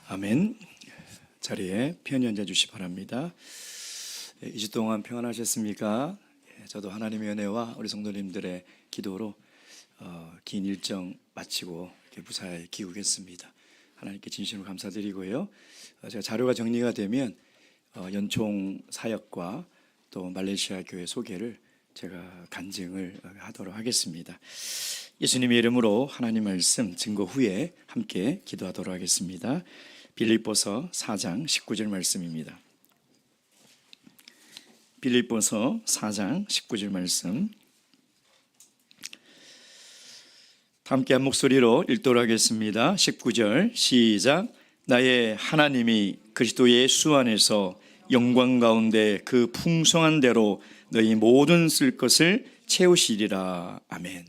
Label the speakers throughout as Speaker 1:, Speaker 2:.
Speaker 1: 아멘. 자리에 편히 앉아주시 바랍니다. 2주 동안 평안하셨습니까? 저도 하나님의 은혜와 우리 성도님들의 기도로 긴 일정 마치고 이렇게 무사히 귀국했습니다. 하나님께 진심으로 감사드리고요. 제가 자료가 정리가 되면 연총 사역과 또 말레이시아 교회 소개를 제가 간증을 하도록 하겠습니다. 예수님의 이름으로 하나님 말씀 증거 후에 함께 기도하도록 하겠습니다. 빌립보서 4장 19절 말씀입니다. 빌립보서 4장 19절 말씀 함께 한 목소리로 읽도록 하겠습니다. 19절 시작. 나의 하나님이 그리스도 예수 안에서 영광 가운데 그 풍성한 대로 너희 모든 쓸 것을 채우시리라. 아멘.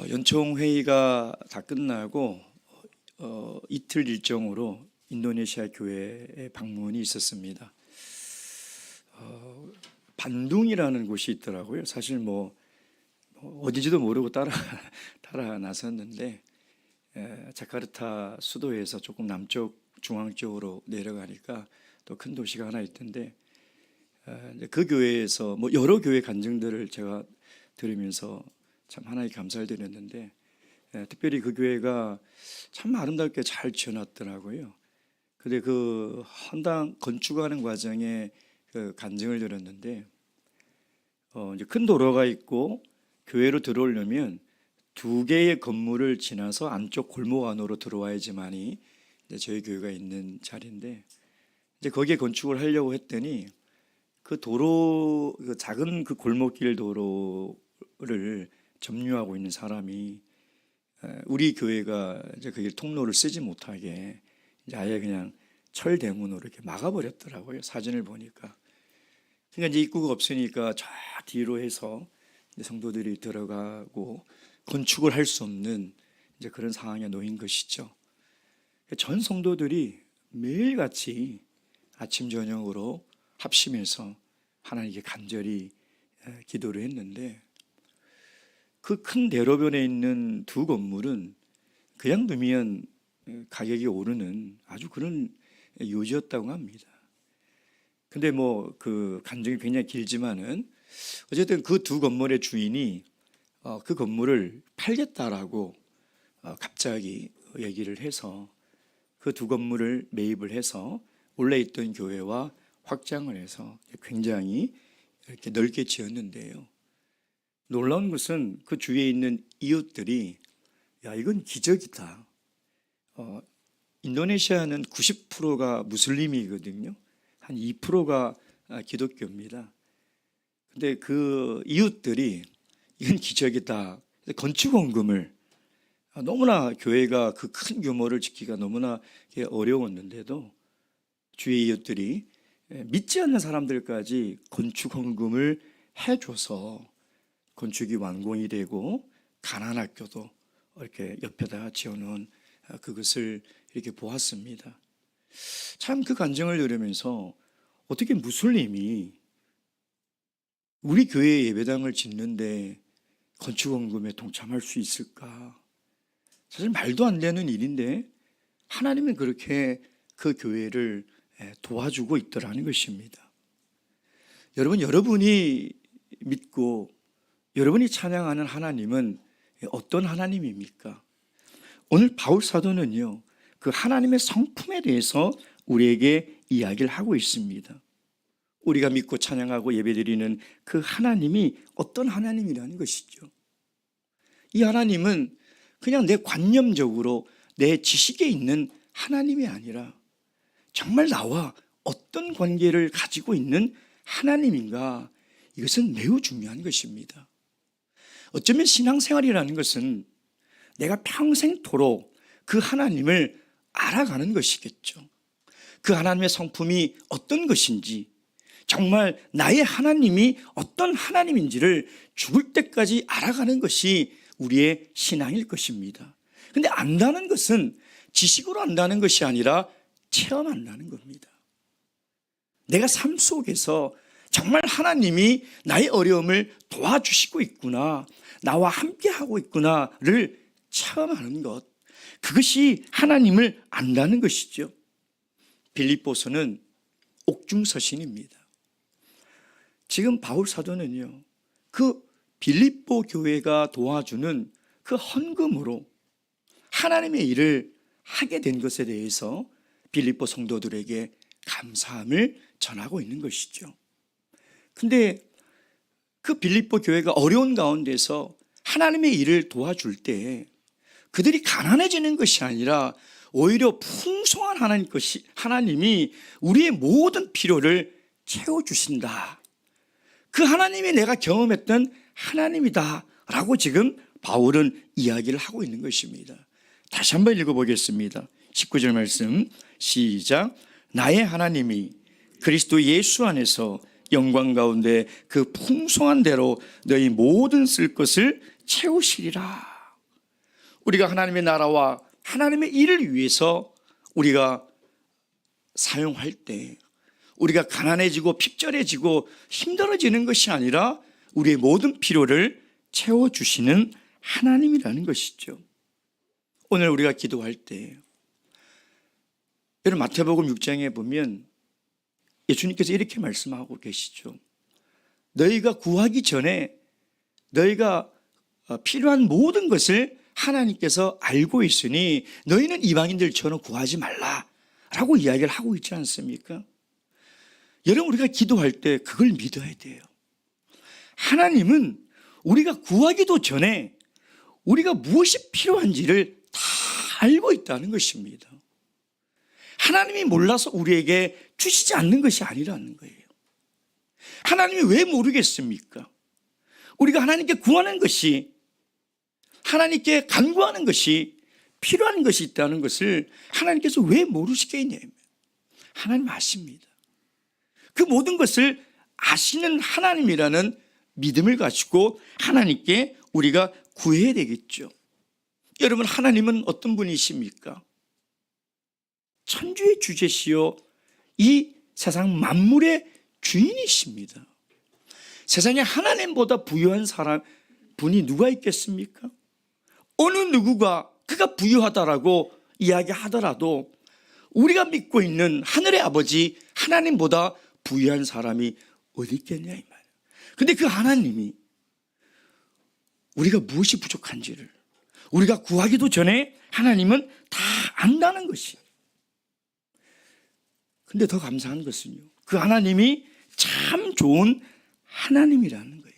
Speaker 1: 연총 회의가 다 끝나고 이틀 일정으로 인도네시아 교회에 방문이 있었습니다. 반둥이라는 곳이 있더라고요. 사실 어딘지도 모르고 따라 나섰는데 자카르타 수도에서 조금 남쪽 중앙 쪽으로 내려가니까 또 큰 도시가 하나 있던데 그 교회에서 여러 교회 간증들을 제가 들으면서 참 하나님께 감사를 드렸는데 특별히 그 교회가 참 아름답게 잘 지어놨더라고요. 근데 그 헌당 건축하는 과정에 그 간증을 들었는데 이제 큰 도로가 있고 교회로 들어오려면 2개의 건물을 지나서 안쪽 골목 안으로 들어와야지만이 이제 저희 교회가 있는 자리인데 이제 거기에 건축을 하려고 했더니 그 도로 그 작은 그 골목길 도로를 점유하고 있는 사람이 우리 교회가 이제 그 통로를 쓰지 못하게 이제 아예 그냥 철 대문으로 이렇게 막아버렸더라고요. 사진을 보니까. 그러니까 이제 입구가 없으니까 저 뒤로 해서 이제 성도들이 들어가고 건축을 할 수 없는 이제 그런 상황에 놓인 것이죠. 전 성도들이 매일같이 아침 저녁으로 합심해서 하나님께 간절히 기도를 했는데 그 큰 대로변에 있는 2 건물은 그냥 두면 가격이 오르는 아주 그런 요지였다고 합니다. 근데 그 간증이 굉장히 길지만은 어쨌든 그 2 건물의 주인이 그 건물을 팔겠다라고 갑자기 얘기를 해서 그 2 건물을 매입을 해서 원래 있던 교회와 확장을 해서 굉장히 이렇게 넓게 지었는데요. 놀라운 것은 그 주위에 있는 이웃들이 야 이건 기적이다. 인도네시아는 90%가 무슬림이거든요. 한 2%가 기독교입니다. 근데 그 이웃들이 이건 기적이다. 건축원금을 너무나 교회가 그 큰 규모를 짓기가 너무나 어려웠는데도 주위 이웃들이 믿지 않는 사람들까지 건축원금을 해줘서 건축이 완공이 되고 가난학교도 이렇게 옆에다가 지어놓은 그것을 이렇게 보았습니다. 참 그 간증을 들으면서 어떻게 무슬림이 우리 교회 예배당을 짓는데 건축원금에 동참할 수 있을까? 사실 말도 안 되는 일인데 하나님은 그렇게 그 교회를 도와주고 있더라는 것입니다. 여러분이 믿고 여러분이 찬양하는 하나님은 어떤 하나님입니까? 오늘 바울 사도는요, 그 하나님의 성품에 대해서 우리에게 이야기를 하고 있습니다. 우리가 믿고 찬양하고 예배드리는 그 하나님이 어떤 하나님이라는 것이죠. 이 하나님은 그냥 내 관념적으로 내 지식에 있는 하나님이 아니라 정말 나와 어떤 관계를 가지고 있는 하나님인가, 이것은 매우 중요한 것입니다. 어쩌면 신앙생활이라는 것은 내가 평생토록 그 하나님을 알아가는 것이겠죠. 그 하나님의 성품이 어떤 것인지, 정말 나의 하나님이 어떤 하나님인지를 죽을 때까지 알아가는 것이 우리의 신앙일 것입니다. 근데 안다는 것은 지식으로 안다는 것이 아니라 체험한다는 겁니다. 내가 삶 속에서 정말 하나님이 나의 어려움을 도와주시고 있구나, 나와 함께하고 있구나를 체험하는 것, 그것이 하나님을 안다는 것이죠. 빌립보서는 옥중서신입니다. 지금 바울 사도는요, 그 빌립보 교회가 도와주는 그 헌금으로 하나님의 일을 하게 된 것에 대해서 빌립보 성도들에게 감사함을 전하고 있는 것이죠. 근데 그 빌립보 교회가 어려운 가운데서 하나님의 일을 도와줄 때 그들이 가난해지는 것이 아니라 오히려 풍성한 하나님이 우리의 모든 필요를 채워주신다. 그 하나님이 내가 경험했던 하나님이다 라고 지금 바울은 이야기를 하고 있는 것입니다. 다시 한번 읽어보겠습니다. 19절 말씀 시작. 나의 하나님이 그리스도 예수 안에서 영광 가운데 그 풍성한 대로 너희 모든 쓸 것을 채우시리라. 우리가 하나님의 나라와 하나님의 일을 위해서 우리가 사용할 때 우리가 가난해지고 핍절해지고 힘들어지는 것이 아니라 우리의 모든 필요를 채워주시는 하나님이라는 것이죠. 오늘 우리가 기도할 때 여러분 마태복음 6장에 보면 예수님께서 이렇게 말씀하고 계시죠. 너희가 구하기 전에 너희가 필요한 모든 것을 하나님께서 알고 있으니 너희는 이방인들처럼 구하지 말라라고 이야기를 하고 있지 않습니까? 여러분 우리가 기도할 때 그걸 믿어야 돼요. 하나님은 우리가 구하기도 전에 우리가 무엇이 필요한지를 다 알고 있다는 것입니다. 하나님이 몰라서 우리에게 주시지 않는 것이 아니라는 거예요. 하나님이 왜 모르겠습니까? 우리가 하나님께 구하는 것이, 하나님께 간구하는 것이 필요한 것이 있다는 것을 하나님께서 왜 모르시겠냐면 하나님 아십니다. 그 모든 것을 아시는 하나님이라는 믿음을 가지고 하나님께 우리가 구해야 되겠죠. 여러분 하나님은 어떤 분이십니까? 천주의 주제시요 이 세상 만물의 주인이십니다. 세상에 하나님보다 부유한 분이 누가 있겠습니까? 어느 누구가 그가 부유하다라고 이야기하더라도 우리가 믿고 있는 하늘의 아버지 하나님보다 부유한 사람이 어디 있겠냐 이 말이에요. 근데 그 하나님이 우리가 무엇이 부족한지를 우리가 구하기도 전에 하나님은 다 안다는 것이에요. 근데 더 감사한 것은요, 그 하나님이 참 좋은 하나님이라는 거예요.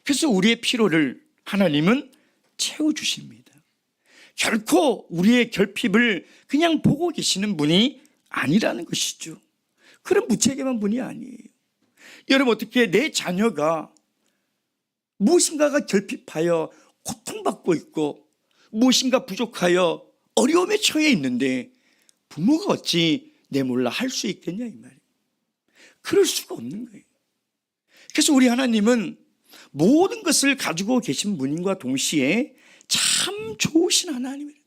Speaker 1: 그래서 우리의 필요를 하나님은 채워주십니다. 결코 우리의 결핍을 그냥 보고 계시는 분이 아니라는 것이죠. 그런 무책임한 분이 아니에요. 여러분 어떻게 내 자녀가 무엇인가가 결핍하여 고통받고 있고 무엇인가 부족하여 어려움에 처해 있는데 부모가 어찌 내 몰라 할 수 있겠냐 이 말이에요. 그럴 수가 없는 거예요. 그래서 우리 하나님은 모든 것을 가지고 계신 분인과 동시에 참 좋으신 하나님이에요.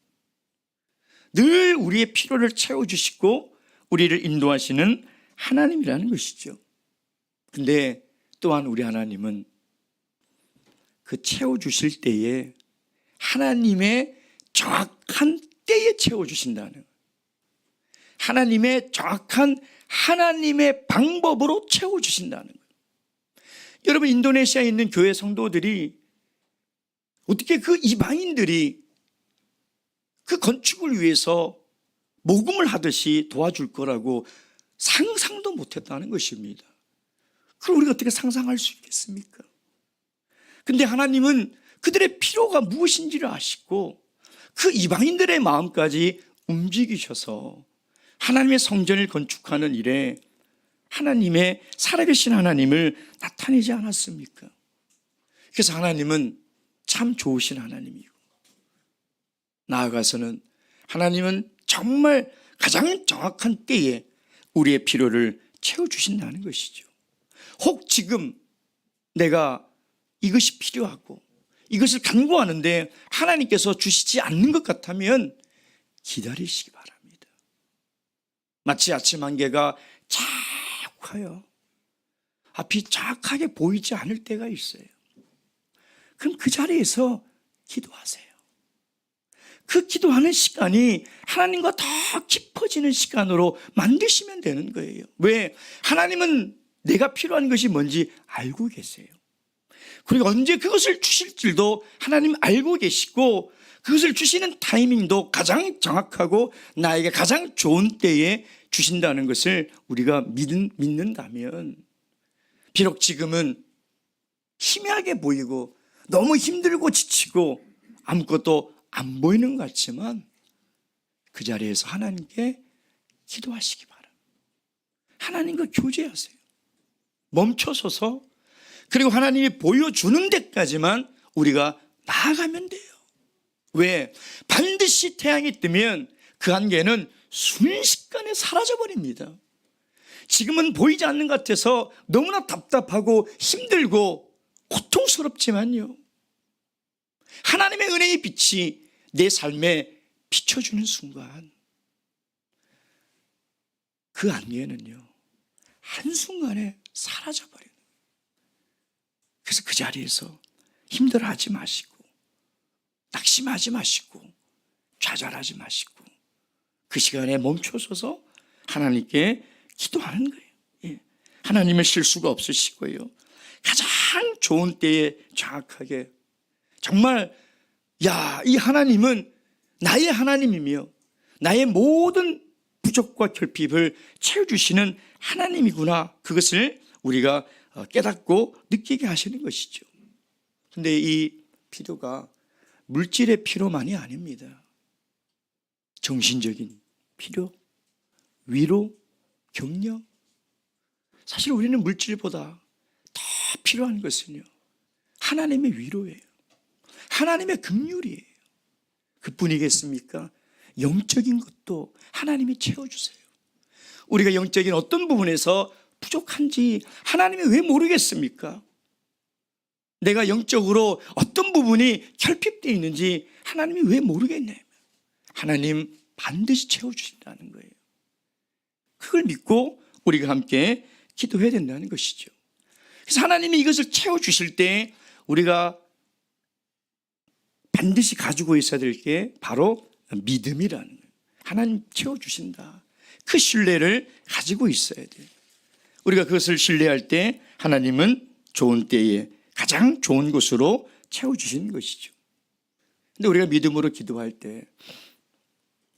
Speaker 1: 늘 우리의 필요를 채워주시고 우리를 인도하시는 하나님이라는 것이죠. 근데 또한 우리 하나님은 그 채워주실 때에 하나님의 정확한 때에 채워주신다는 거예요. 하나님의 정확한 하나님의 방법으로 채워주신다는 거예요. 여러분 인도네시아에 있는 교회 성도들이 어떻게 그 이방인들이 그 건축을 위해서 모금을 하듯이 도와줄 거라고 상상도 못했다는 것입니다. 그걸 우리가 어떻게 상상할 수 있겠습니까? 근데 하나님은 그들의 필요가 무엇인지를 아시고 그 이방인들의 마음까지 움직이셔서 하나님의 성전을 건축하는 일에 하나님의 살아계신 하나님을 나타내지 않았습니까? 그래서 하나님은 참 좋으신 하나님이고 나아가서는 하나님은 정말 가장 정확한 때에 우리의 필요를 채워주신다는 것이죠. 혹 지금 내가 이것이 필요하고 이것을 간구하는데 하나님께서 주시지 않는 것 같다면 기다리시기 바랍니다. 마치 아침 안개가 자욱하여 앞이 정확하게 보이지 않을 때가 있어요. 그럼 그 자리에서 기도하세요. 그 기도하는 시간이 하나님과 더 깊어지는 시간으로 만드시면 되는 거예요. 왜? 하나님은 내가 필요한 것이 뭔지 알고 계세요. 그리고 언제 그것을 주실 줄도 하나님 알고 계시고, 그것을 주시는 타이밍도 가장 정확하고 나에게 가장 좋은 때에 주신다는 것을 우리가 믿는다면, 비록 지금은 희미하게 보이고 너무 힘들고 지치고 아무것도 안 보이는 것 같지만, 그 자리에서 하나님께 기도하시기 바랍니다. 하나님과 교제하세요. 멈춰서서, 그리고 하나님이 보여주는 데까지만 우리가 나아가면 돼요. 왜? 반드시 태양이 뜨면 그 안개는 순식간에 사라져버립니다. 지금은 보이지 않는 것 같아서 너무나 답답하고 힘들고 고통스럽지만요, 하나님의 은혜의 빛이 내 삶에 비춰주는 순간 그 안개는요 한순간에 사라져버려요. 그래서 그 자리에서 힘들어하지 마시고 낙심하지 마시고 좌절하지 마시고 그 시간에 멈춰서서 하나님께 기도하는 거예요. 예. 하나님의 실수가 없으시고요, 가장 좋은 때에 정확하게, 정말 이 하나님은 나의 하나님이며 나의 모든 부족과 결핍을 채워주시는 하나님이구나, 그것을 우리가 깨닫고 느끼게 하시는 것이죠. 그런데 이 필요가 물질의 필요만이 아닙니다. 정신적인 필요, 위로, 격려. 사실 우리는 물질보다 더 필요한 것은요 하나님의 위로예요. 하나님의 긍휼이에요. 그뿐이겠습니까? 영적인 것도 하나님이 채워주세요. 우리가 영적인 어떤 부분에서 부족한지 하나님이 왜 모르겠습니까? 내가 영적으로 어떤 부분이 결핍되어 있는지 하나님이 왜 모르겠냐면, 하나님 반드시 채워주신다는 거예요. 그걸 믿고 우리가 함께 기도해야 된다는 것이죠. 그래서 하나님이 이것을 채워주실 때 우리가 반드시 가지고 있어야 될 게 바로 믿음이라는 거예요. 하나님 채워주신다, 그 신뢰를 가지고 있어야 돼요. 우리가 그것을 신뢰할 때 하나님은 좋은 때에 가장 좋은 곳으로 채워주시는 것이죠. 근데 우리가 믿음으로 기도할 때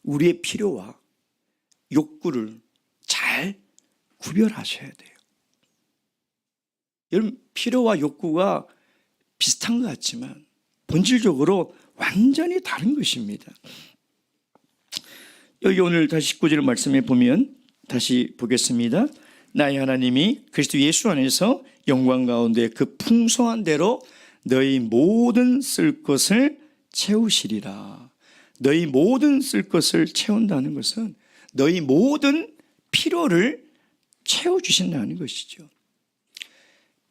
Speaker 1: 우리의 필요와 욕구를 잘 구별하셔야 돼요. 여러분, 필요와 욕구가 비슷한 것 같지만 본질적으로 완전히 다른 것입니다. 여기 오늘 다시 19절 말씀에 보면, 다시 보겠습니다. 나의 하나님이 그리스도 예수 안에서 영광 가운데 그 풍성한 대로 너희 모든 쓸 것을 채우시리라. 너희 모든 쓸 것을 채운다는 것은 너희 모든 필요를 채워주신다는 것이죠.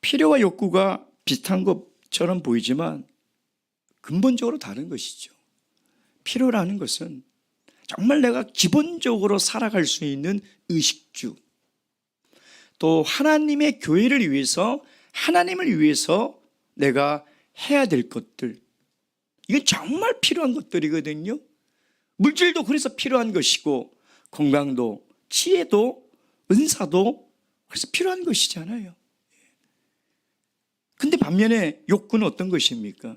Speaker 1: 필요와 욕구가 비슷한 것처럼 보이지만 근본적으로 다른 것이죠. 필요라는 것은 정말 내가 기본적으로 살아갈 수 있는 의식주, 또 하나님의 교회를 위해서, 하나님을 위해서 내가 해야 될 것들, 이건 정말 필요한 것들이거든요. 물질도 그래서 필요한 것이고, 건강도, 지혜도, 은사도 그래서 필요한 것이잖아요. 근데 반면에 욕구는 어떤 것입니까?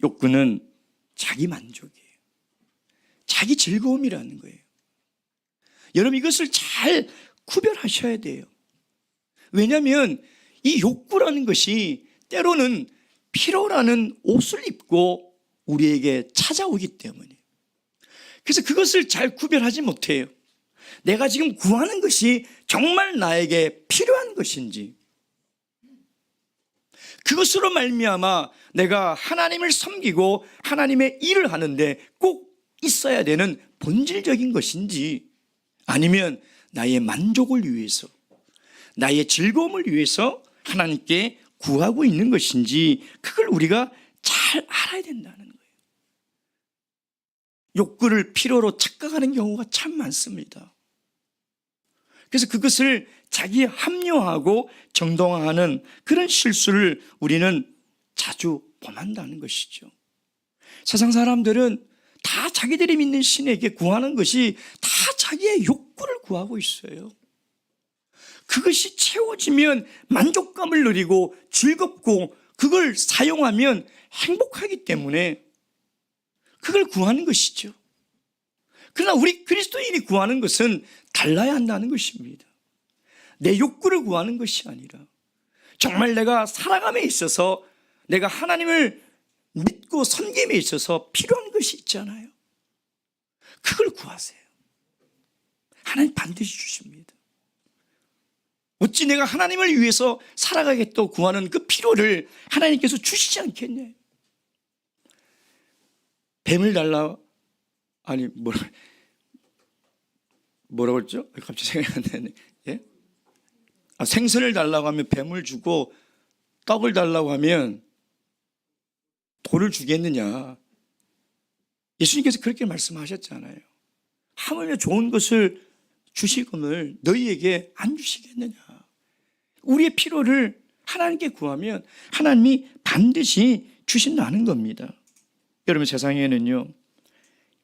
Speaker 1: 욕구는 자기 만족이에요. 자기 즐거움이라는 거예요. 여러분, 이것을 잘 구별하셔야 돼요. 왜냐하면 이 욕구라는 것이 때로는 필요라는 옷을 입고 우리에게 찾아오기 때문에, 그래서 그것을 잘 구별하지 못해요. 내가 지금 구하는 것이 정말 나에게 필요한 것인지, 그것으로 말미암아 내가 하나님을 섬기고 하나님의 일을 하는데 꼭 있어야 되는 본질적인 것인지, 아니면 나의 만족을 위해서, 나의 즐거움을 위해서 하나님께 구하고 있는 것인지, 그걸 우리가 잘 알아야 된다는 거예요. 욕구를 필요로 착각하는 경우가 참 많습니다. 그래서 그것을 자기에 합리화하고 정당화하는 그런 실수를 우리는 자주 범한다는 것이죠. 세상 사람들은 다 자기들이 믿는 신에게 구하는 것이 다 자기의 욕구를 구하고 있어요. 그것이 채워지면 만족감을 누리고 즐겁고 그걸 사용하면 행복하기 때문에 그걸 구하는 것이죠. 그러나 우리 그리스도인이 구하는 것은 달라야 한다는 것입니다. 내 욕구를 구하는 것이 아니라 정말 내가 살아감에 있어서 내가 하나님을 믿고 섬김에 있어서 필요한 것이 있잖아요. 그걸 구하세요. 하나님 반드시 주십니다. 어찌 내가 하나님을 위해서 살아가겠다고 구하는 그 필요를 하나님께서 주시지 않겠냐. 뱀을 달라, 아니 뭐라고 했죠? 갑자기 생각이 안 나네. 예? 생선을 달라고 하면 뱀을 주고 떡을 달라고 하면 돌을 주겠느냐. 예수님께서 그렇게 말씀하셨잖아요. 하물며 좋은 것을 주시금을 너희에게 안 주시겠느냐. 우리의 필요를 하나님께 구하면 하나님이 반드시 주신다는 겁니다. 여러분, 세상에는요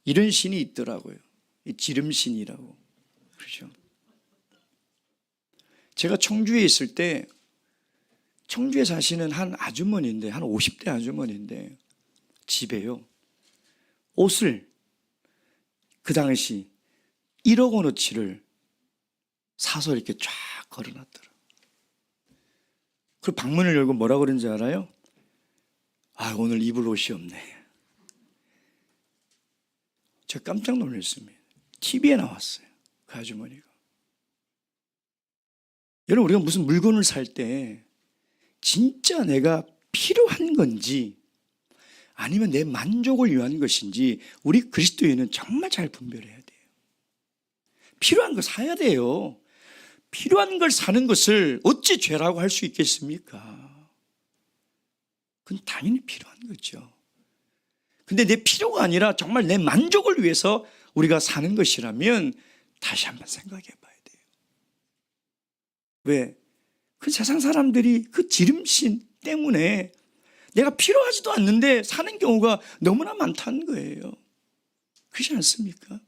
Speaker 1: 이런 신이 있더라고요. 지름신이라고. 그렇죠. 제가 청주에 있을 때, 청주에 사시는 한 아주머니인데, 한 50대 아주머니인데 집에요 옷을 그 당시 1억 원어치를 사서 이렇게 쫙 걸어놨더라. 그 방문을 열고 뭐라 그런지 알아요? 아, 오늘 입을 옷이 없네. 제가 깜짝 놀랐습니다. TV에 나왔어요, 그 아주머니가. 여러분, 우리가 무슨 물건을 살 때 진짜 내가 필요한 건지 아니면 내 만족을 위한 것인지 우리 그리스도인은 정말 잘 분별해야 돼요. 필요한 거 사야 돼요. 필요한 걸 사는 것을 어찌 죄라고 할 수 있겠습니까? 그건 당연히 필요한 거죠. 근데 내 필요가 아니라 정말 내 만족을 위해서 우리가 사는 것이라면 다시 한번 생각해 봐야 돼요. 왜? 그 세상 사람들이 그 지름신 때문에 내가 필요하지도 않는데 사는 경우가 너무나 많다는 거예요. 그렇지 않습니까?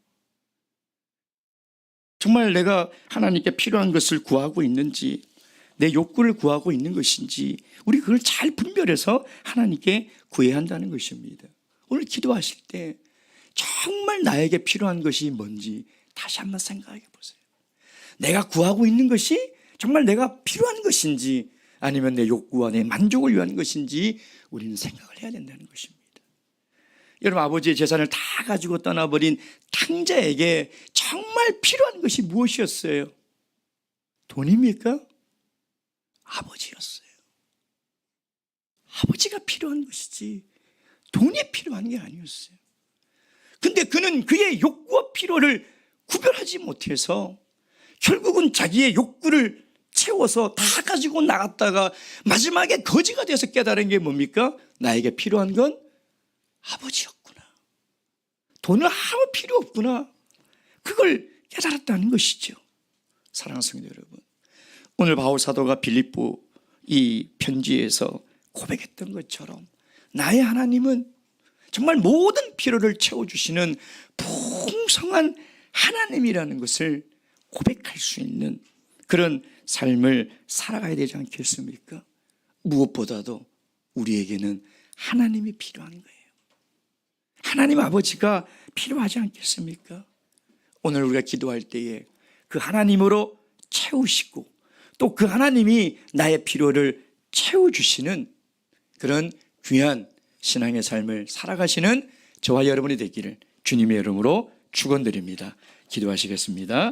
Speaker 1: 정말 내가 하나님께 필요한 것을 구하고 있는지, 내 욕구를 구하고 있는 것인지 우리 그걸 잘 분별해서 하나님께 구해야 한다는 것입니다. 오늘 기도하실 때 정말 나에게 필요한 것이 뭔지 다시 한번 생각해 보세요. 내가 구하고 있는 것이 정말 내가 필요한 것인지 아니면 내 욕구와 내 만족을 위한 것인지 우리는 생각을 해야 된다는 것입니다. 여러분, 아버지의 재산을 다 가지고 떠나버린 탕자에게 정말 필요한 것이 무엇이었어요? 돈입니까? 아버지였어요. 아버지가 필요한 것이지 돈이 필요한 게 아니었어요. 근데 그는 그의 욕구와 필요를 구별하지 못해서 결국은 자기의 욕구를 채워서 다 가지고 나갔다가 마지막에 거지가 돼서 깨달은 게 뭡니까? 나에게 필요한 건 아버지였구나. 돈은 아무 필요 없구나. 그걸 깨달았다는 것이죠. 사랑하는 성도 여러분, 오늘 바울 사도가 빌립보 이 편지에서 고백했던 것처럼 나의 하나님은 정말 모든 필요를 채워주시는 풍성한 하나님이라는 것을 고백할 수 있는 그런 삶을 살아가야 되지 않겠습니까? 무엇보다도 우리에게는 하나님이 필요한 거예요. 하나님 아버지가 필요하지 않겠습니까? 오늘 우리가 기도할 때에 그 하나님으로 채우시고 또 그 하나님이 나의 필요를 채워주시는 그런 귀한 신앙의 삶을 살아가시는 저와 여러분이 되기를 주님의 이름으로 축원드립니다. 기도하시겠습니다.